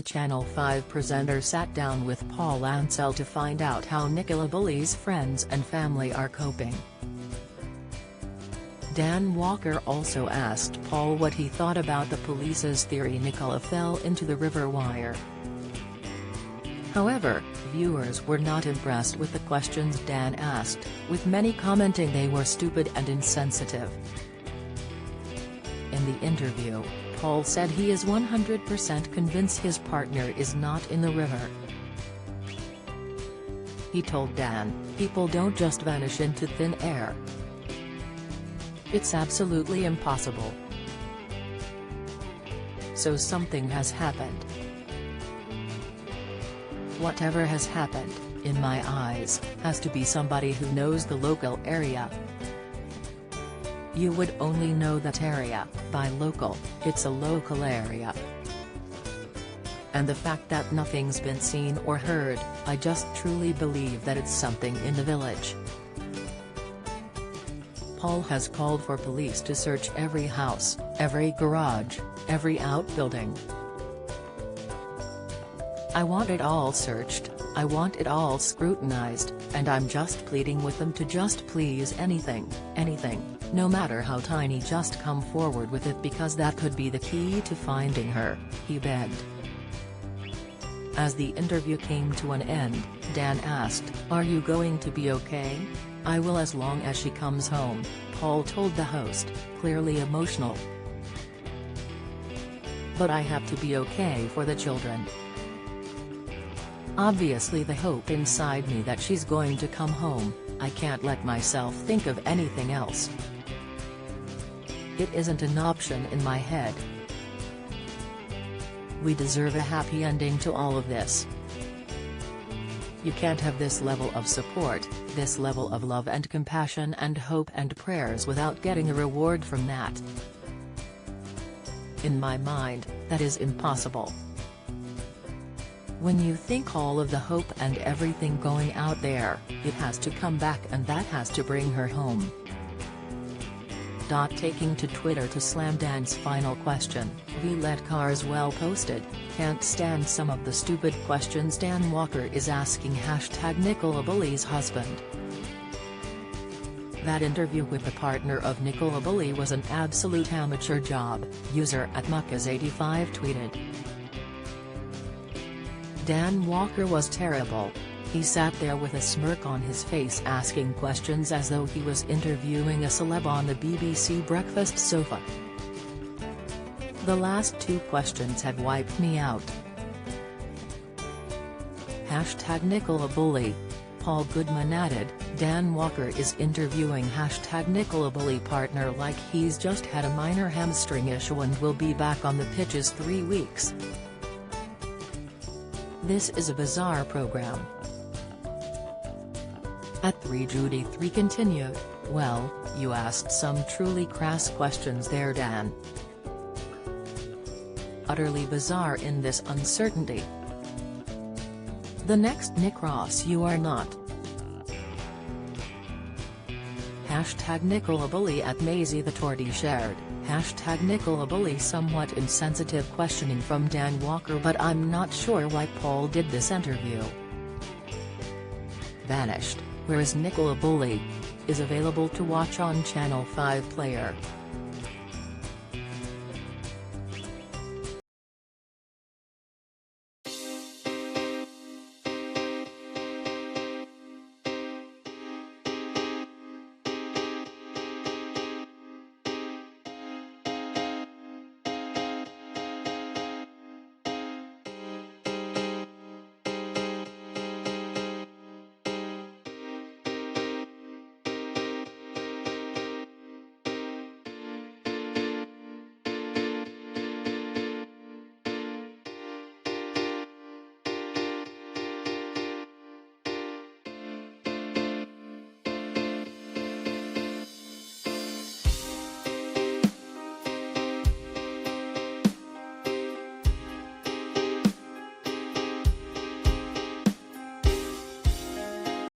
The Channel 5 presenter sat down with Paul Ansel to find out how Nicola Bulley's friends and family are coping. Dan Walker also asked Paul what he thought about the police's theory Nicola fell into the river wire. However, viewers were not impressed with the questions Dan asked, with many commenting they were stupid and insensitive. In the interview, Paul said he is 100% convinced his partner is not in the river. He told Dan, "People don't just vanish into thin air. It's absolutely impossible. So something has happened. Whatever has happened, in my eyes, has to be somebody who knows the local area. You would only know that area, by local, it's a local area. And the fact that nothing's been seen or heard, I just truly believe that it's something in the village." Paul has called for police to search every house, every garage, every outbuilding. "I want it all searched, I want it all scrutinized, and I'm just pleading with them to just please anything, no matter how tiny, just come forward with it because that could be the key to finding her," he begged. As the interview came to an end, Dan asked, "Are you going to be okay?" "I will as long as she comes home," Paul told the host, clearly emotional. "But I have to be okay for the children. Obviously the hope inside me that she's going to come home, I can't let myself think of anything else. It isn't an option in my head. We deserve a happy ending to all of this. You can't have this level of support, this level of love and compassion and hope and prayers without getting a reward from that. In my mind, that is impossible. When you think all of the hope and everything going out there, it has to come back and that has to bring her home." Taking to Twitter to slam Dan's final question, Violet Carswell posted, "Can't stand some of the stupid questions Dan Walker is asking #Nicola Bulley's husband." That interview with the partner of Nicola Bulley was an absolute amateur job, user @Muckas85 tweeted. Dan Walker was terrible. He sat there with a smirk on his face asking questions as though he was interviewing a celeb on the BBC breakfast sofa. The last two questions had wiped me out. #Nicola Bulley. Paul Goodman added, Dan Walker is interviewing #Nicola Bulley partner like he's just had a minor hamstring issue and will be back on the pitches 3 weeks. This is a bizarre program. @3Judy3 continued, "Well, you asked some truly crass questions there, Dan. Utterly bizarre in this uncertainty. The next Nick Ross you are not." #Nicola Bulley @Maisie the Tortie shared, #Nicola Bulley somewhat insensitive questioning from Dan Walker, but I'm not sure why Paul did this interview. Vanished, Where is Nicola Bulley? Is available to watch on Channel 5 Player.